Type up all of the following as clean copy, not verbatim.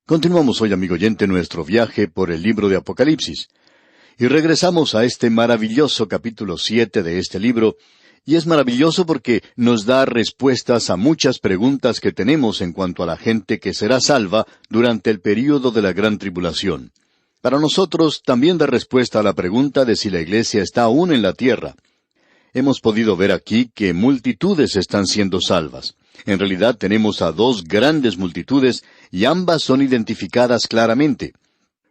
Continuamos hoy, amigo oyente, nuestro viaje por el libro de Apocalipsis. Y regresamos a este maravilloso capítulo 7 de este libro, y es maravilloso porque nos da respuestas a muchas preguntas que tenemos en cuanto a la gente que será salva durante el período de la gran tribulación. Para nosotros también da respuesta a la pregunta de si la iglesia está aún en la tierra. Hemos podido ver aquí que multitudes están siendo salvas. En realidad tenemos a dos grandes multitudes y ambas son identificadas claramente.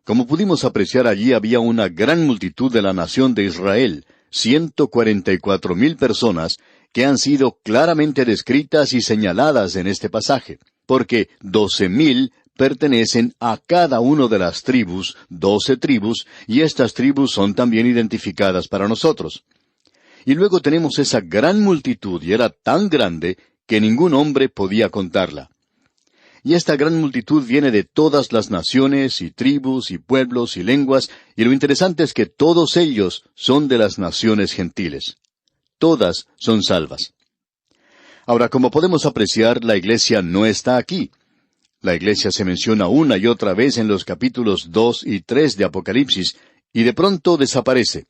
Como pudimos apreciar allí había una gran multitud de la nación de Israel, 144,000 personas, que han sido claramente descritas y señaladas en este pasaje, porque 12,000 pertenecen a cada una de las tribus, 12 tribus, y estas tribus son también identificadas para nosotros. Y luego tenemos esa gran multitud, y era tan grande que ningún hombre podía contarla. Y esta gran multitud viene de todas las naciones, y tribus, y pueblos, y lenguas, y lo interesante es que todos ellos son de las naciones gentiles. Todas son salvas. Ahora, como podemos apreciar, la iglesia no está aquí. La iglesia se menciona una y otra vez en los capítulos 2 y 3 de Apocalipsis, y de pronto desaparece.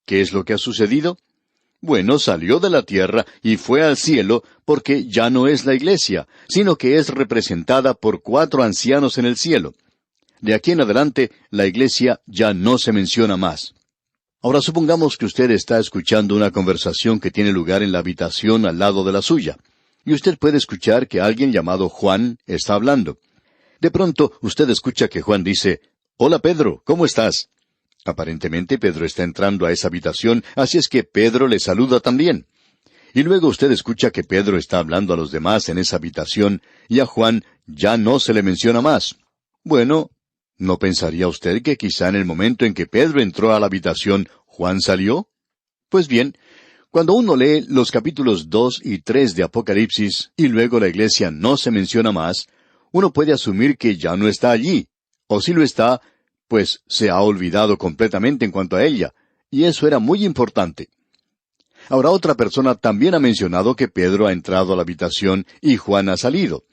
¿Qué es lo que ha sucedido? Bueno, salió de la tierra y fue al cielo porque ya no es la iglesia, sino que es representada por 4 ancianos en el cielo. De aquí en adelante, la iglesia ya no se menciona más. Ahora supongamos que usted está escuchando una conversación que tiene lugar en la habitación al lado de la suya, y usted puede escuchar que alguien llamado Juan está hablando. De pronto, usted escucha que Juan dice, «Hola Pedro, ¿cómo estás?» Aparentemente Pedro está entrando a esa habitación, así es que Pedro le saluda también. Y luego usted escucha que Pedro está hablando a los demás en esa habitación, y a Juan ya no se le menciona más. Bueno, ¿no pensaría usted que quizá en el momento en que Pedro entró a la habitación, Juan salió? Pues bien, cuando uno lee los capítulos 2 y 3 de Apocalipsis, y luego la iglesia no se menciona más, uno puede asumir que ya no está allí, o si lo está, pues se ha olvidado completamente en cuanto a ella, y eso era muy importante. Ahora otra persona también ha mencionado que Pedro ha entrado a la habitación y Juan ha salido.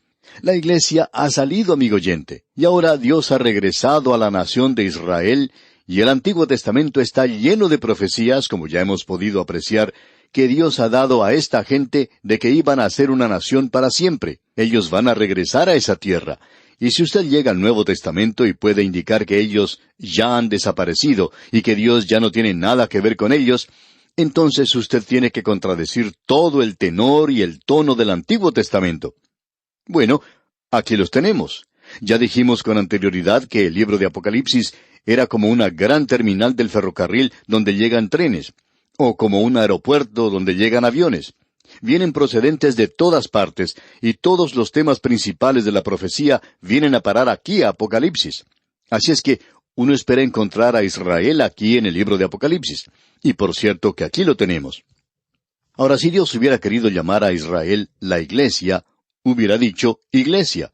La iglesia ha salido, amigo oyente, y ahora Dios ha regresado a la nación de Israel, y el Antiguo Testamento está lleno de profecías, como ya hemos podido apreciar, que Dios ha dado a esta gente de que iban a ser una nación para siempre. Ellos van a regresar a esa tierra. Y si usted llega al Nuevo Testamento y puede indicar que ellos ya han desaparecido y que Dios ya no tiene nada que ver con ellos, entonces usted tiene que contradecir todo el tenor y el tono del Antiguo Testamento. Bueno, aquí los tenemos. Ya dijimos con anterioridad que el libro de Apocalipsis era como una gran terminal del ferrocarril donde llegan trenes, o como un aeropuerto donde llegan aviones. Vienen procedentes de todas partes, y todos los temas principales de la profecía vienen a parar aquí a Apocalipsis. Así es que uno espera encontrar a Israel aquí en el libro de Apocalipsis. Y por cierto que aquí lo tenemos. Ahora, si Dios hubiera querido llamar a Israel la iglesia, hubiera dicho iglesia.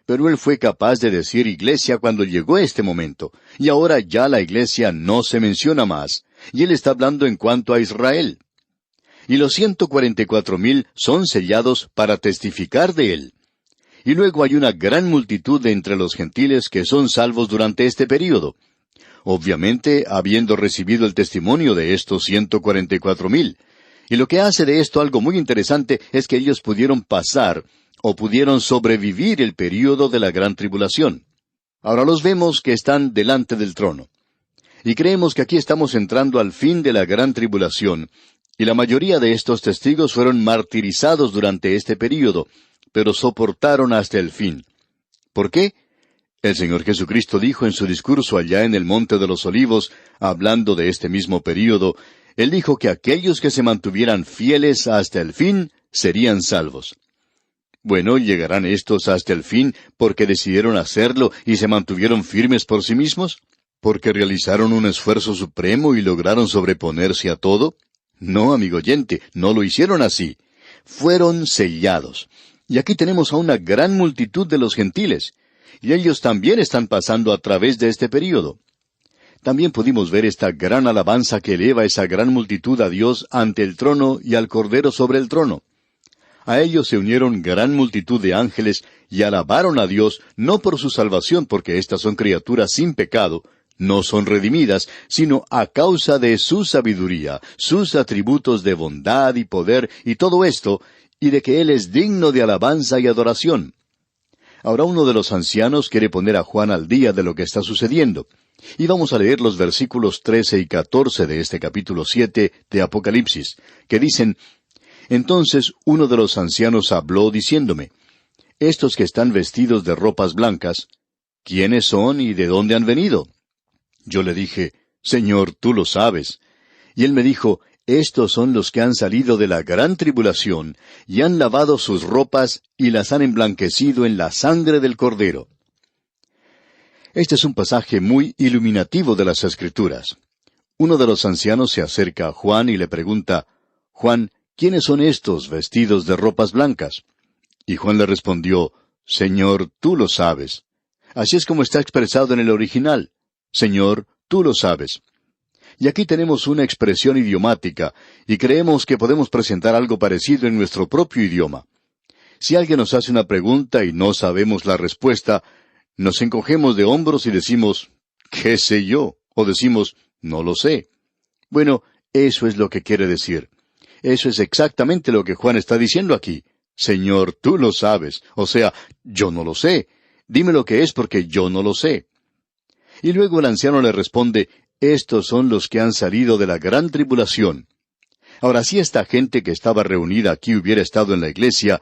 Pero Él fue capaz de decir iglesia cuando llegó este momento, y ahora ya la iglesia no se menciona más, y Él está hablando en cuanto a Israel. Y los 144,000 son sellados para testificar de Él. Y luego hay una gran multitud de entre los gentiles que son salvos durante este período. Obviamente, habiendo recibido el testimonio de estos 144,000. Y lo que hace de esto algo muy interesante es que ellos pudieron pasar, o pudieron sobrevivir el período de la gran tribulación. Ahora los vemos que están delante del trono. Y creemos que aquí estamos entrando al fin de la gran tribulación, y la mayoría de estos testigos fueron martirizados durante este período, pero soportaron hasta el fin. ¿Por qué? El Señor Jesucristo dijo en su discurso allá en el Monte de los Olivos, hablando de este mismo período, Él dijo que aquellos que se mantuvieran fieles hasta el fin serían salvos. Bueno, ¿llegarán estos hasta el fin porque decidieron hacerlo y se mantuvieron firmes por sí mismos? ¿Porque realizaron un esfuerzo supremo y lograron sobreponerse a todo? No, amigo oyente, no lo hicieron así. Fueron sellados. Y aquí tenemos a una gran multitud de los gentiles. Y ellos también están pasando a través de este período. También pudimos ver esta gran alabanza que eleva esa gran multitud a Dios ante el trono y al Cordero sobre el trono. A ellos se unieron gran multitud de ángeles y alabaron a Dios no por su salvación, porque éstas son criaturas sin pecado, no son redimidas, sino a causa de su sabiduría, sus atributos de bondad y poder y todo esto, y de que Él es digno de alabanza y adoración. Ahora uno de los ancianos quiere poner a Juan al día de lo que está sucediendo. Y vamos a leer los versículos 13 y 14 de este capítulo 7 de Apocalipsis, que dicen: Entonces uno de los ancianos habló diciéndome: Estos que están vestidos de ropas blancas, ¿quiénes son y de dónde han venido? Yo le dije: Señor, tú lo sabes. Y él me dijo: Estos son los que han salido de la gran tribulación, y han lavado sus ropas, y las han emblanquecido en la sangre del Cordero. Este es un pasaje muy iluminativo de las Escrituras. Uno de los ancianos se acerca a Juan y le pregunta: Juan, ¿quiénes son estos vestidos de ropas blancas? Y Juan le respondió: Señor, tú lo sabes. Así es como está expresado en el original: Señor, tú lo sabes. Y aquí tenemos una expresión idiomática, y creemos que podemos presentar algo parecido en nuestro propio idioma. Si alguien nos hace una pregunta y no sabemos la respuesta, nos encogemos de hombros y decimos: ¿qué sé yo? O decimos: no lo sé. Bueno, eso es lo que quiere decir. Eso es exactamente lo que Juan está diciendo aquí. Señor, tú lo sabes. O sea, yo no lo sé. Dime lo que es porque yo no lo sé. Y luego el anciano le responde: Estos son los que han salido de la gran tribulación. Ahora, si esta gente que estaba reunida aquí hubiera estado en la iglesia,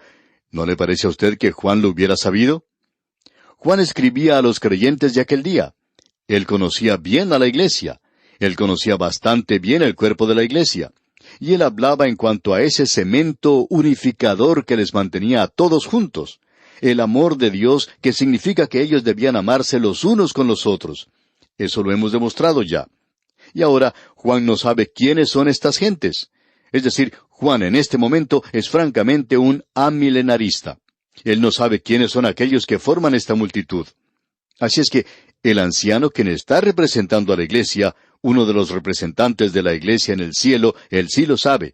¿no le parece a usted que Juan lo hubiera sabido? Juan escribía a los creyentes de aquel día. Él conocía bien a la iglesia. Él conocía bastante bien el cuerpo de la iglesia. Y él hablaba en cuanto a ese cemento unificador que les mantenía a todos juntos. El amor de Dios, que significa que ellos debían amarse los unos con los otros. Eso lo hemos demostrado ya. Y ahora Juan no sabe quiénes son estas gentes. Es decir, Juan en este momento es francamente un amilenarista. Él no sabe quiénes son aquellos que forman esta multitud. Así es que el anciano, quien está representando a la iglesia, uno de los representantes de la iglesia en el cielo, él sí lo sabe.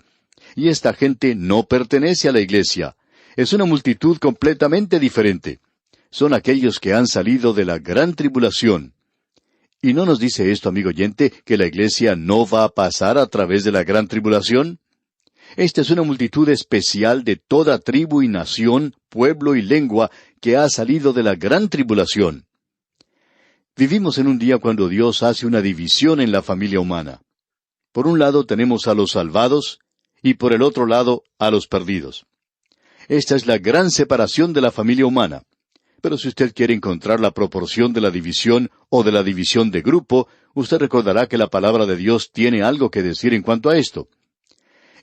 Y esta gente no pertenece a la iglesia. Es una multitud completamente diferente. Son aquellos que han salido de la gran tribulación. ¿Y no nos dice esto, amigo oyente, que la iglesia no va a pasar a través de la gran tribulación? Esta es una multitud especial de toda tribu y nación, pueblo y lengua que ha salido de la gran tribulación. Vivimos en un día cuando Dios hace una división en la familia humana. Por un lado tenemos a los salvados y por el otro lado a los perdidos. Esta es la gran separación de la familia humana. Pero si usted quiere encontrar la proporción de la división o de la división de grupo, usted recordará que la palabra de Dios tiene algo que decir en cuanto a esto.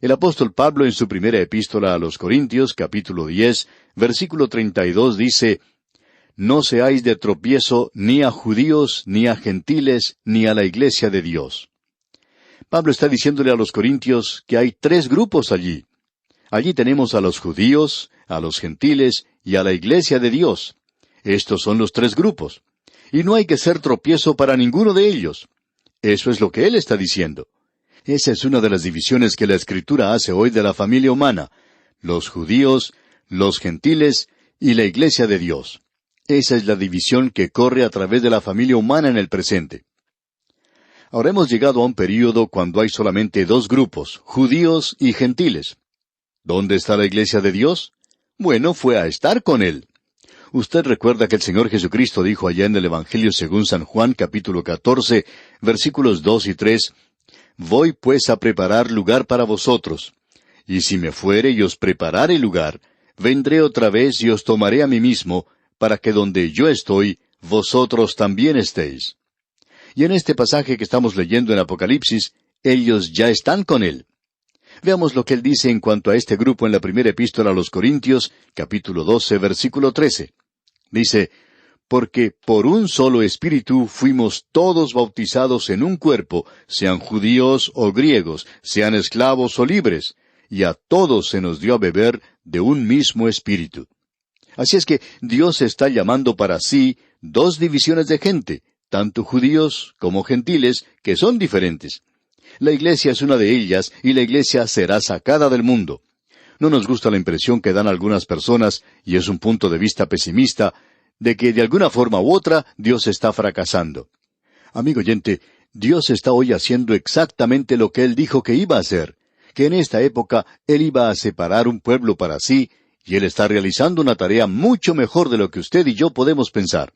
El apóstol Pablo en su primera epístola a los Corintios, capítulo 10, versículo 32 dice: No seáis de tropiezo ni a judíos, ni a gentiles, ni a la iglesia de Dios. Pablo está diciéndole a los corintios que hay tres grupos allí. Allí tenemos a los judíos, a los gentiles y a la iglesia de Dios. Estos son los tres grupos. Y no hay que ser tropiezo para ninguno de ellos. Eso es lo que él está diciendo. Esa es una de las divisiones que la Escritura hace hoy de la familia humana: los judíos, los gentiles y la iglesia de Dios. Esa es la división que corre a través de la familia humana en el presente. Ahora hemos llegado a un período cuando hay solamente dos grupos, judíos y gentiles. ¿Dónde está la iglesia de Dios? Bueno, fue a estar con Él. Usted recuerda que el Señor Jesucristo dijo allá en el Evangelio según San Juan, capítulo 14, versículos 2 y 3, Voy pues a preparar lugar para vosotros. Y si me fuere y os preparare lugar, vendré otra vez y os tomaré a mí mismo, para que donde yo estoy, vosotros también estéis. Y en este pasaje que estamos leyendo en Apocalipsis, ellos ya están con Él. Veamos lo que Él dice en cuanto a este grupo en la primera epístola a los Corintios, capítulo 12, versículo 13. Dice: Porque por un solo Espíritu fuimos todos bautizados en un cuerpo, sean judíos o griegos, sean esclavos o libres, y a todos se nos dio a beber de un mismo Espíritu. Así es que Dios está llamando para sí dos divisiones de gente, tanto judíos como gentiles, que son diferentes. La iglesia es una de ellas, y la iglesia será sacada del mundo. No nos gusta la impresión que dan algunas personas, y es un punto de vista pesimista, de que de alguna forma u otra Dios está fracasando. Amigo oyente, Dios está hoy haciendo exactamente lo que Él dijo que iba a hacer, que en esta época Él iba a separar un pueblo para sí, y Él está realizando una tarea mucho mejor de lo que usted y yo podemos pensar.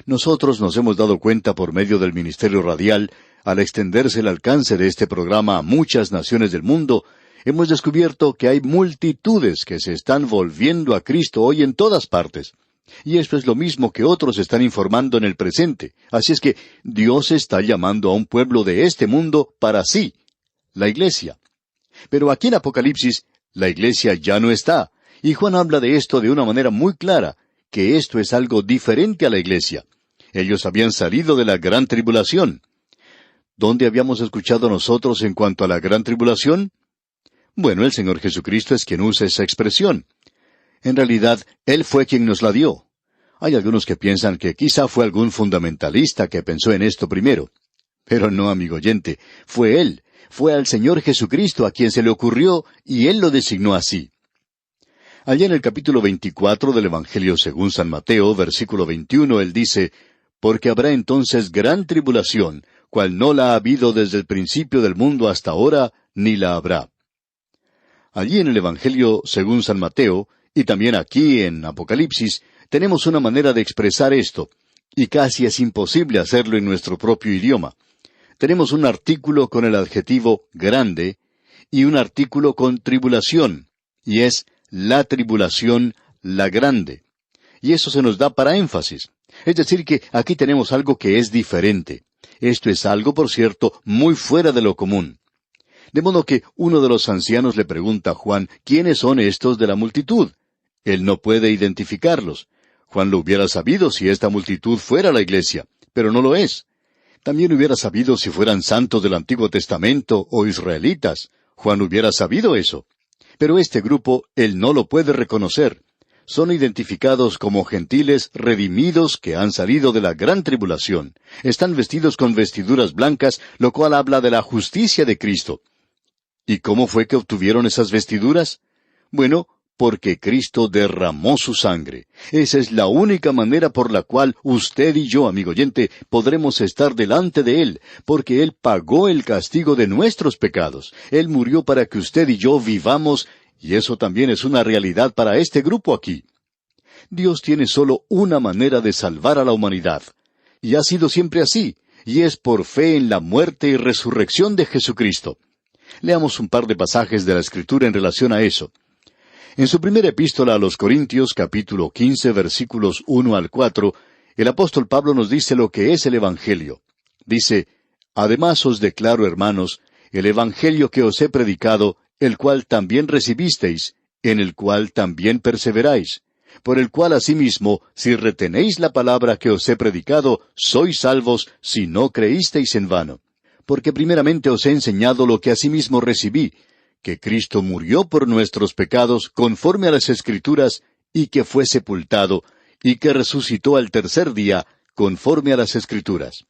Nosotros nos hemos dado cuenta por medio del Ministerio Radial, al extenderse el alcance de este programa a muchas naciones del mundo, hemos descubierto que hay multitudes que se están volviendo a Cristo hoy en todas partes. Y esto es lo mismo que otros están informando en el presente. Así es que Dios está llamando a un pueblo de este mundo para sí, la iglesia. Pero aquí en Apocalipsis, la iglesia ya no está. Y Juan habla de esto de una manera muy clara, que esto es algo diferente a la iglesia. Ellos habían salido de la gran tribulación. ¿Dónde habíamos escuchado nosotros en cuanto a la gran tribulación? Bueno, el Señor Jesucristo es quien usa esa expresión. En realidad, Él fue quien nos la dio. Hay algunos que piensan que quizá fue algún fundamentalista que pensó en esto primero. Pero no, amigo oyente, fue Él. Fue al Señor Jesucristo a quien se le ocurrió y Él lo designó así. Allá en el capítulo 24 del Evangelio según San Mateo, versículo 21, Él dice, «Porque habrá entonces gran tribulación, cual no la ha habido desde el principio del mundo hasta ahora, ni la habrá». Allí en el Evangelio según San Mateo, y también aquí en Apocalipsis, tenemos una manera de expresar esto, y casi es imposible hacerlo en nuestro propio idioma. Tenemos un artículo con el adjetivo grande, y un artículo con tribulación, y es la tribulación, la grande. Y eso se nos da para énfasis. Es decir, que aquí tenemos algo que es diferente. Esto es algo, por cierto, muy fuera de lo común. De modo que uno de los ancianos le pregunta a Juan, ¿quiénes son estos de la multitud? Él no puede identificarlos. Juan lo hubiera sabido si esta multitud fuera la iglesia, pero no lo es. También hubiera sabido si fueran santos del Antiguo Testamento o israelitas. Juan hubiera sabido eso. Pero este grupo él no lo puede reconocer. Son identificados como gentiles redimidos que han salido de la gran tribulación. Están vestidos con vestiduras blancas, lo cual habla de la justicia de Cristo. ¿Y cómo fue que obtuvieron esas vestiduras? Bueno, porque Cristo derramó su sangre. Esa es la única manera por la cual usted y yo, amigo oyente, podremos estar delante de Él, porque Él pagó el castigo de nuestros pecados. Él murió para que usted y yo vivamos, y eso también es una realidad para este grupo aquí. Dios tiene solo una manera de salvar a la humanidad, y ha sido siempre así, y es por fe en la muerte y resurrección de Jesucristo. Leamos un par de pasajes de la Escritura en relación a eso. En su primera epístola a los Corintios, capítulo 15, versículos 1 al 4, el apóstol Pablo nos dice lo que es el Evangelio. Dice, «Además os declaro, hermanos, el Evangelio que os he predicado, el cual también recibisteis, en el cual también perseveráis, por el cual asimismo, si retenéis la palabra que os he predicado, sois salvos, si no creísteis en vano. Porque primeramente os he enseñado lo que asimismo recibí, que Cristo murió por nuestros pecados conforme a las Escrituras, y que fue sepultado, y que resucitó al tercer día conforme a las Escrituras».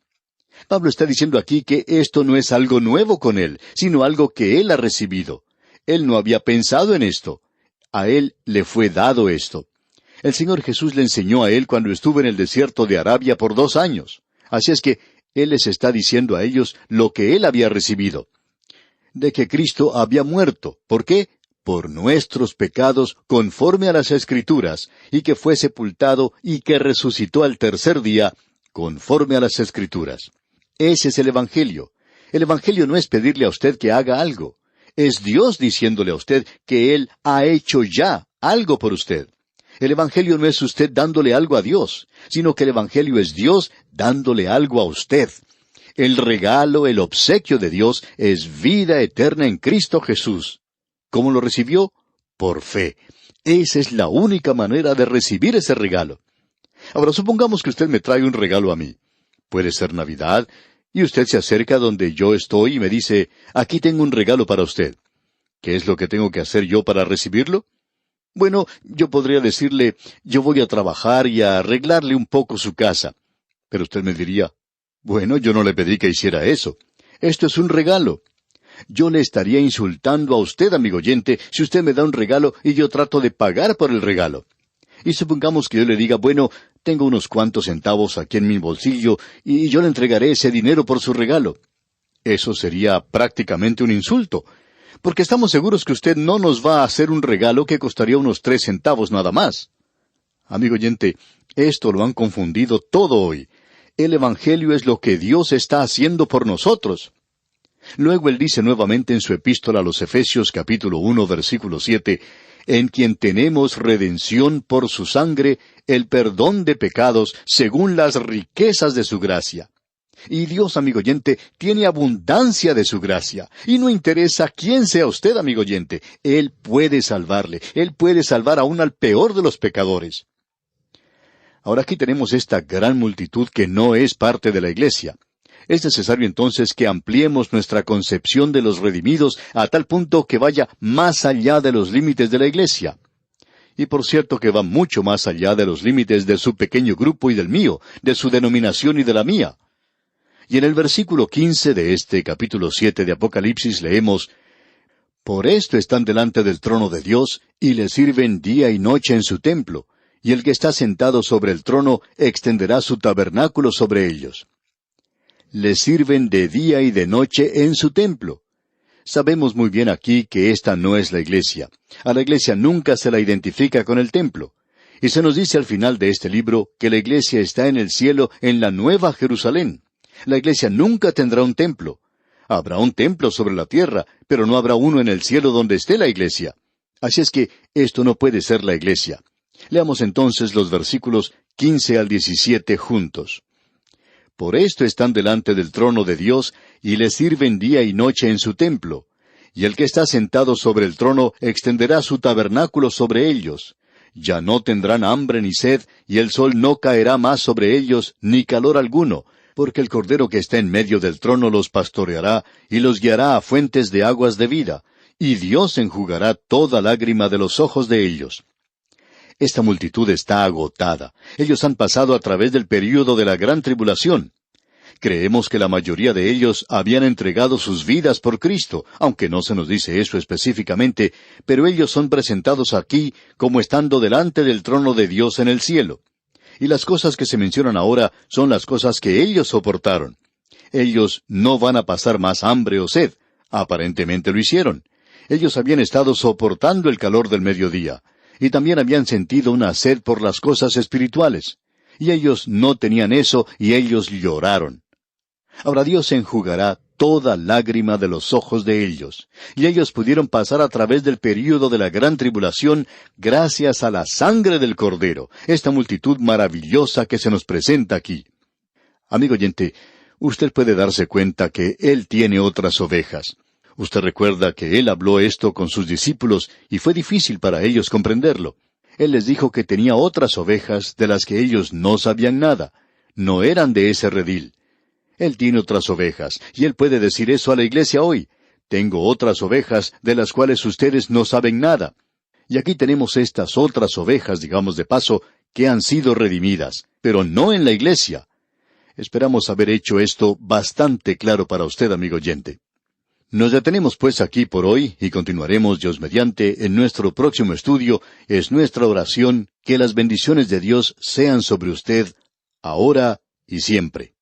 Pablo está diciendo aquí que esto no es algo nuevo con él, sino algo que él ha recibido. Él no había pensado en esto. A él le fue dado esto. El Señor Jesús le enseñó a él cuando estuvo en el desierto de Arabia por 2 años. Así es que él les está diciendo a ellos lo que él había recibido. De que Cristo había muerto. ¿Por qué? Por nuestros pecados, conforme a las Escrituras, y que fue sepultado y que resucitó al tercer día, conforme a las Escrituras. Ese es el Evangelio. El Evangelio no es pedirle a usted que haga algo. Es Dios diciéndole a usted que Él ha hecho ya algo por usted. El Evangelio no es usted dándole algo a Dios, sino que el Evangelio es Dios dándole algo a usted. El regalo, el obsequio de Dios es vida eterna en Cristo Jesús. ¿Cómo lo recibió? Por fe. Esa es la única manera de recibir ese regalo. Ahora, supongamos que usted me trae un regalo a mí. Puede ser Navidad, y usted se acerca donde yo estoy y me dice, aquí tengo un regalo para usted. ¿Qué es lo que tengo que hacer yo para recibirlo? Bueno, yo podría decirle, yo voy a trabajar y a arreglarle un poco su casa. Pero usted me diría, bueno, yo no le pedí que hiciera eso. Esto es un regalo. Yo le estaría insultando a usted, amigo oyente, si usted me da un regalo y yo trato de pagar por el regalo. Y supongamos que yo le diga, bueno, tengo unos cuantos centavos aquí en mi bolsillo y yo le entregaré ese dinero por su regalo. Eso sería prácticamente un insulto, porque estamos seguros que usted no nos va a hacer un regalo que costaría unos 3 centavos nada más. Amigo oyente, esto lo han confundido todo hoy. El Evangelio es lo que Dios está haciendo por nosotros. Luego él dice nuevamente en su epístola a los Efesios capítulo 1 versículo 7, en quien tenemos redención por su sangre, el perdón de pecados según las riquezas de su gracia. Y Dios, amigo oyente, tiene abundancia de su gracia. Y no interesa quién sea usted, amigo oyente, Él puede salvarle. Él puede salvar aún al peor de los pecadores. Ahora aquí tenemos esta gran multitud que no es parte de la iglesia. Es necesario entonces que ampliemos nuestra concepción de los redimidos a tal punto que vaya más allá de los límites de la iglesia. Y por cierto que va mucho más allá de los límites de su pequeño grupo y del mío, de su denominación y de la mía. Y en el versículo 15 de este capítulo 7 de Apocalipsis leemos, por esto están delante del trono de Dios, y le sirven día y noche en su templo, y el que está sentado sobre el trono extenderá su tabernáculo sobre ellos. Le sirven de día y de noche en su templo. Sabemos muy bien aquí que esta no es la iglesia. A la iglesia nunca se la identifica con el templo. Y se nos dice al final de este libro que la iglesia está en el cielo en la Nueva Jerusalén. La iglesia nunca tendrá un templo. Habrá un templo sobre la tierra, pero no habrá uno en el cielo donde esté la iglesia. Así es que esto no puede ser la iglesia. Leamos entonces los versículos 15 al 17 juntos. Por esto están delante del trono de Dios, y le sirven día y noche en su templo. Y el que está sentado sobre el trono extenderá su tabernáculo sobre ellos. Ya no tendrán hambre ni sed, y el sol no caerá más sobre ellos, ni calor alguno, porque el Cordero que está en medio del trono los pastoreará, y los guiará a fuentes de aguas de vida, y Dios enjugará toda lágrima de los ojos de ellos. Esta multitud está agotada. Ellos han pasado a través del período de la gran tribulación. Creemos que la mayoría de ellos habían entregado sus vidas por Cristo, aunque no se nos dice eso específicamente, pero ellos son presentados aquí como estando delante del trono de Dios en el cielo. Y las cosas que se mencionan ahora son las cosas que ellos soportaron. Ellos no van a pasar más hambre o sed. Aparentemente lo hicieron. Ellos habían estado soportando el calor del mediodía. Y también habían sentido una sed por las cosas espirituales. Y ellos no tenían eso, y ellos lloraron. Ahora Dios enjugará toda lágrima de los ojos de ellos. Y ellos pudieron pasar a través del período de la gran tribulación gracias a la sangre del Cordero, esta multitud maravillosa que se nos presenta aquí. Amigo oyente, usted puede darse cuenta que Él tiene otras ovejas. Usted recuerda que Él habló esto con sus discípulos y fue difícil para ellos comprenderlo. Él les dijo que tenía otras ovejas de las que ellos no sabían nada. No eran de ese redil. Él tiene otras ovejas, y Él puede decir eso a la iglesia hoy. Tengo otras ovejas de las cuales ustedes no saben nada. Y aquí tenemos estas otras ovejas, digamos de paso, que han sido redimidas, pero no en la iglesia. Esperamos haber hecho esto bastante claro para usted, amigo oyente. Nos detenemos pues aquí por hoy y continuaremos Dios mediante en nuestro próximo estudio. Es nuestra oración que las bendiciones de Dios sean sobre usted, ahora y siempre.